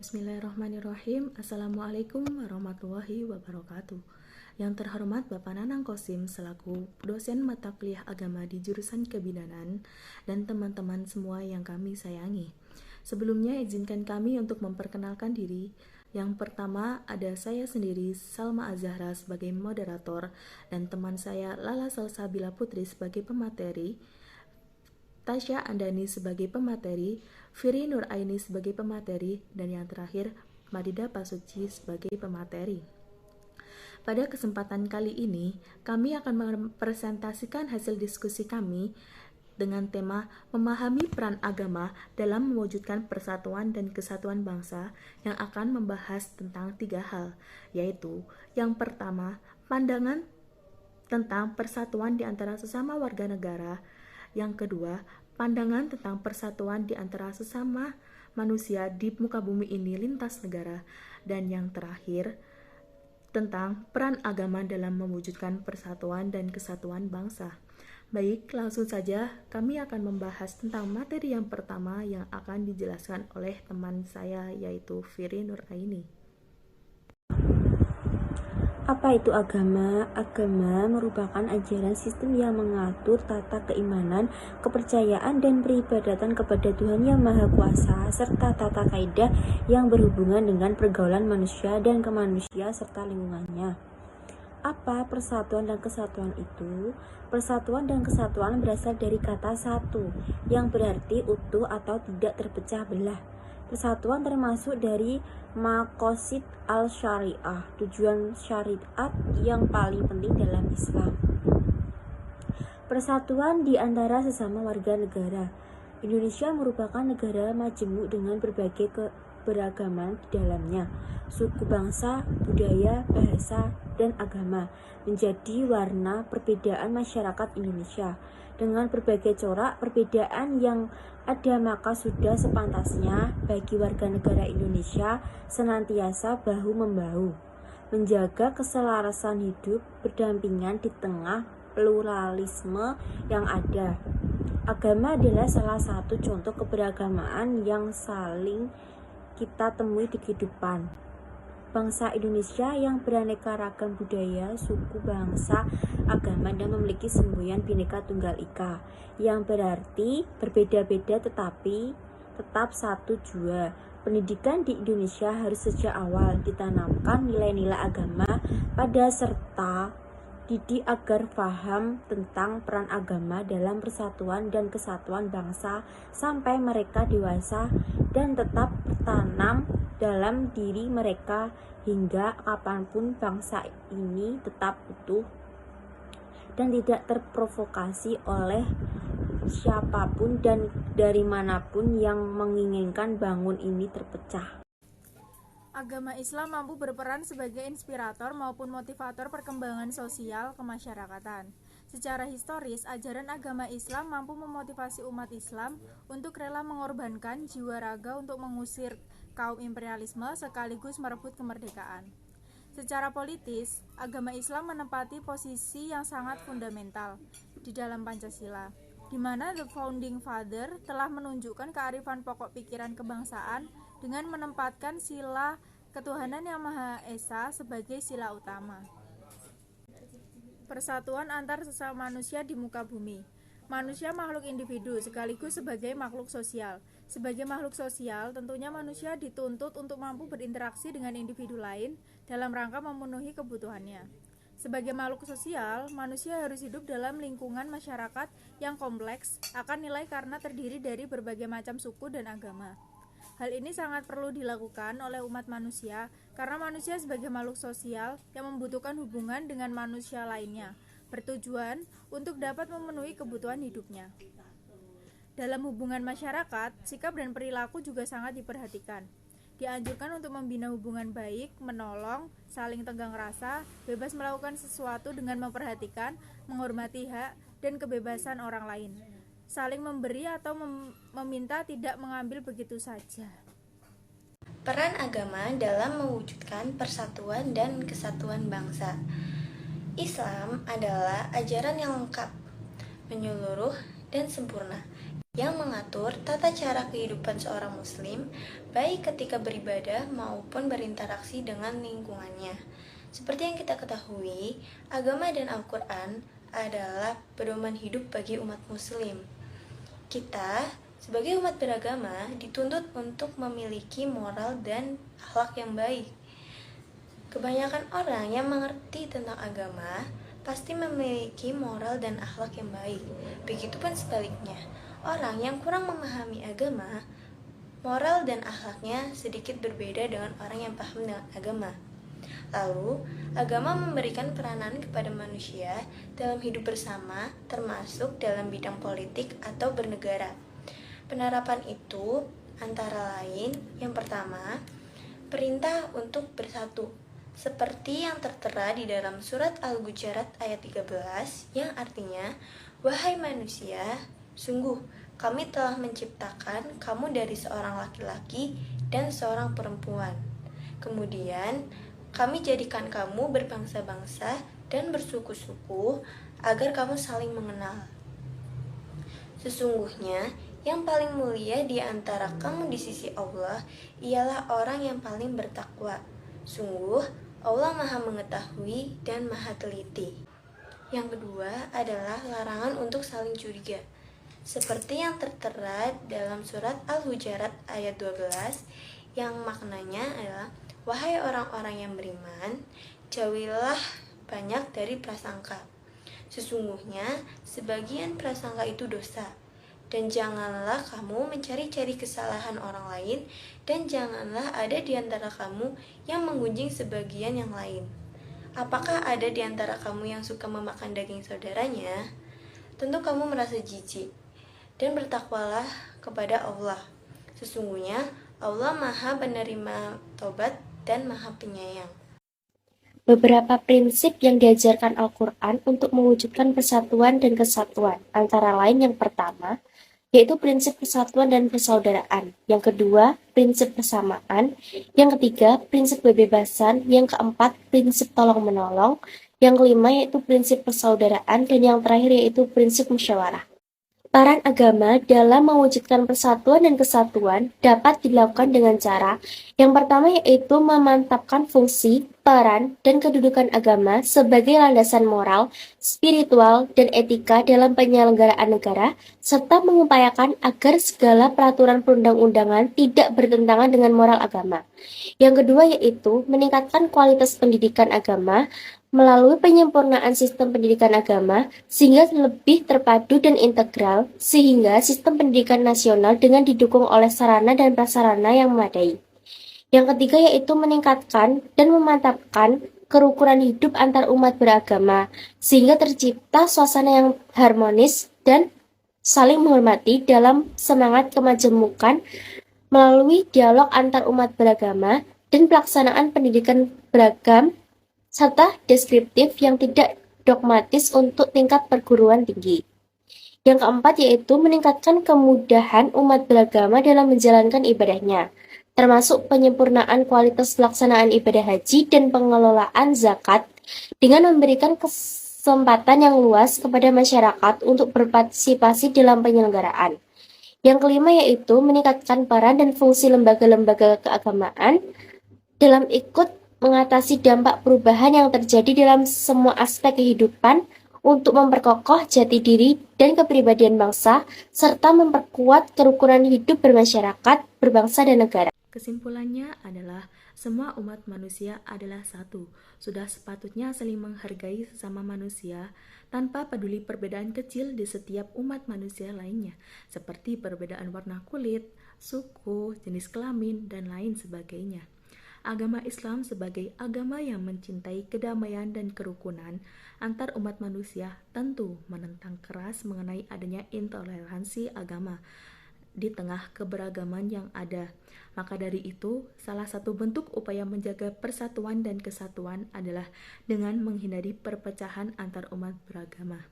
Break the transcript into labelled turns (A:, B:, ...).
A: Bismillahirrahmanirrahim. Assalamualaikum warahmatullahi wabarakatuh. Yang terhormat Bapak Nanang Kosim selaku dosen mata kuliah agama di jurusan kebidanan dan teman-teman semua yang kami sayangi. Sebelumnya izinkan kami untuk memperkenalkan diri. Yang pertama ada saya sendiri Salma Azahra sebagai moderator dan teman saya Lala Salsabila Putri sebagai pemateri, Tasya Andani sebagai pemateri, Firi Nur Aini sebagai pemateri, dan yang terakhir Madida Pasuci sebagai pemateri. Pada kesempatan kali ini, kami akan mempresentasikan hasil diskusi kami dengan tema memahami peran agama dalam mewujudkan persatuan dan kesatuan bangsa yang akan membahas tentang 3 hal, yaitu yang pertama, pandangan tentang persatuan di antara sesama warga negara. Yang kedua, pandangan tentang persatuan di antara sesama manusia di muka bumi ini lintas negara. Dan yang terakhir, tentang peran agama dalam mewujudkan persatuan dan kesatuan bangsa. Baik, langsung saja kami akan membahas tentang materi yang pertama yang akan dijelaskan oleh teman saya yaitu Firi Nur Aini.
B: Apa itu agama? Agama merupakan ajaran sistem yang mengatur tata keimanan, kepercayaan, dan peribadatan kepada Tuhan Yang Maha Kuasa, serta tata kaidah yang berhubungan dengan pergaulan manusia dan kemanusia serta lingkungannya. Apa persatuan dan kesatuan itu? Persatuan dan kesatuan berasal dari kata satu, yang berarti utuh atau tidak terpecah belah. Persatuan termasuk dari maqasid al-syariah, tujuan syariat yang paling penting dalam Islam. Persatuan di antara sesama warga negara. Indonesia merupakan negara majemuk dengan berbagai keberagaman di dalamnya. Suku bangsa, budaya, bahasa, dan agama menjadi warna perbedaan masyarakat Indonesia. Dengan berbagai corak perbedaan yang ada, maka sudah sepantasnya bagi warga negara Indonesia senantiasa bahu-membahu, menjaga keselarasan hidup berdampingan di tengah pluralisme yang ada. Agama adalah salah satu contoh keberagamaan yang saling kita temui di kehidupan bangsa Indonesia yang beraneka ragam budaya, suku, bangsa, agama, dan memiliki semboyan Bhinneka Tunggal Ika, yang berarti berbeda-beda tetapi tetap satu jua. Pendidikan di Indonesia harus sejak awal ditanamkan nilai-nilai agama pada serta didik agar paham tentang peran agama dalam persatuan dan kesatuan bangsa sampai mereka dewasa dan tetap tertanam dalam diri mereka hingga kapanpun bangsa ini tetap utuh dan tidak terprovokasi oleh siapapun dan dari manapun yang menginginkan bangun ini terpecah.
C: Agama Islam mampu berperan sebagai inspirator maupun motivator perkembangan sosial kemasyarakatan. Secara historis, ajaran agama Islam mampu memotivasi umat Islam untuk rela mengorbankan jiwa raga untuk mengusir kaum imperialisme sekaligus merebut kemerdekaan. Secara politis, agama Islam menempati posisi yang sangat fundamental di dalam Pancasila, di mana The Founding Father telah menunjukkan kearifan pokok pikiran kebangsaan dengan menempatkan sila ketuhanan yang Maha Esa sebagai sila utama. Persatuan antar sesama manusia di muka bumi. Manusia makhluk individu sekaligus sebagai makhluk sosial. Sebagai makhluk sosial, tentunya manusia dituntut untuk mampu berinteraksi dengan individu lain dalam rangka memenuhi kebutuhannya. Sebagai makhluk sosial, manusia harus hidup dalam lingkungan masyarakat yang kompleks akan nilai karena terdiri dari berbagai macam suku dan agama. Hal ini sangat perlu dilakukan oleh umat manusia karena manusia sebagai makhluk sosial yang membutuhkan hubungan dengan manusia lainnya, bertujuan untuk dapat memenuhi kebutuhan hidupnya. Dalam hubungan masyarakat, sikap dan perilaku juga sangat diperhatikan. Dianjurkan untuk membina hubungan baik, menolong, saling tenggang rasa, bebas melakukan sesuatu dengan memperhatikan, menghormati hak dan kebebasan orang lain. Saling memberi atau meminta tidak mengambil begitu saja.
D: Peran agama dalam mewujudkan persatuan dan kesatuan bangsa. Islam adalah ajaran yang lengkap, menyeluruh, dan sempurna, yang mengatur tata cara kehidupan seorang muslim, baik ketika beribadah maupun berinteraksi dengan lingkungannya. Seperti yang kita ketahui, agama dan Al-Quran adalah pedoman hidup bagi umat muslim. Kita, sebagai umat beragama, dituntut untuk memiliki moral dan akhlak yang baik. Kebanyakan orang yang mengerti tentang agama pasti memiliki moral dan akhlak yang baik. Begitupun sebaliknya, orang yang kurang memahami agama, moral dan akhlaknya sedikit berbeda dengan orang yang paham dengan agama. Lalu, agama memberikan peranan kepada manusia dalam hidup bersama, termasuk dalam bidang politik atau bernegara. Penerapan itu antara lain, yang pertama, perintah untuk bersatu, seperti yang tertera di dalam surat Al-Hujurat ayat 13, yang artinya, "Wahai manusia, sungguh kami telah menciptakan kamu dari seorang laki-laki dan seorang perempuan. Kemudian, kami jadikan kamu berbangsa-bangsa dan bersuku-suku agar kamu saling mengenal. Sesungguhnya, yang paling mulia di antara kamu di sisi Allah ialah orang yang paling bertakwa. Sungguh, Allah Maha Mengetahui dan Maha Teliti." Yang kedua adalah larangan untuk saling curiga, seperti yang tertera dalam surat Al-Hujurat ayat 12, yang maknanya adalah, "Wahai orang-orang yang beriman, jauhilah banyak dari prasangka. Sesungguhnya sebagian prasangka itu dosa. Dan janganlah kamu mencari-cari kesalahan orang lain, dan janganlah ada di antara kamu yang menggunjing sebagian yang lain. Apakah ada di antara kamu yang suka memakan daging saudaranya? Tentu kamu merasa jijik. Dan bertakwalah kepada Allah. Sesungguhnya Allah Maha penerima taubat dan Maha penyayang."
E: Beberapa prinsip yang diajarkan Al-Quran untuk mewujudkan persatuan dan kesatuan, antara lain yang pertama, yaitu prinsip persatuan dan persaudaraan. Yang kedua, prinsip persamaan. Yang ketiga, prinsip kebebasan. Yang keempat, prinsip tolong-menolong. Yang kelima, yaitu prinsip persaudaraan. Dan yang terakhir, yaitu prinsip musyawarah. Peran agama dalam mewujudkan persatuan dan kesatuan dapat dilakukan dengan cara yang pertama, yaitu memantapkan fungsi, peran, dan kedudukan agama sebagai landasan moral, spiritual, dan etika dalam penyelenggaraan negara, serta mengupayakan agar segala peraturan perundang-undangan tidak bertentangan dengan moral agama. Yang kedua, yaitu meningkatkan kualitas pendidikan agama melalui penyempurnaan sistem pendidikan agama sehingga lebih terpadu dan integral, sehingga sistem pendidikan nasional dengan didukung oleh sarana dan prasarana yang memadai. Yang ketiga, yaitu meningkatkan dan memantapkan kerukunan hidup antar umat beragama sehingga tercipta suasana yang harmonis dan saling menghormati dalam semangat kemajemukan melalui dialog antar umat beragama dan pelaksanaan pendidikan beragam serta deskriptif yang tidak dogmatis untuk tingkat perguruan tinggi. Yang keempat, yaitu meningkatkan kemudahan umat beragama dalam menjalankan ibadahnya, termasuk penyempurnaan kualitas pelaksanaan ibadah haji dan pengelolaan zakat dengan memberikan kesempatan yang luas kepada masyarakat untuk berpartisipasi dalam penyelenggaraan. Yang kelima, yaitu meningkatkan peran dan fungsi lembaga-lembaga keagamaan dalam ikut mengatasi dampak perubahan yang terjadi dalam semua aspek kehidupan untuk memperkokoh jati diri dan kepribadian bangsa, serta memperkuat kerukunan hidup bermasyarakat, berbangsa, dan negara.
A: Kesimpulannya adalah semua umat manusia adalah satu. Sudah sepatutnya saling menghargai sesama manusia tanpa peduli perbedaan kecil di setiap umat manusia lainnya, seperti perbedaan warna kulit, suku, jenis kelamin, dan lain sebagainya. Agama Islam sebagai agama yang mencintai kedamaian dan kerukunan antar umat manusia tentu menentang keras mengenai adanya intoleransi agama di tengah keberagaman yang ada. Maka dari itu, salah satu bentuk upaya menjaga persatuan dan kesatuan adalah dengan menghindari perpecahan antar umat beragama.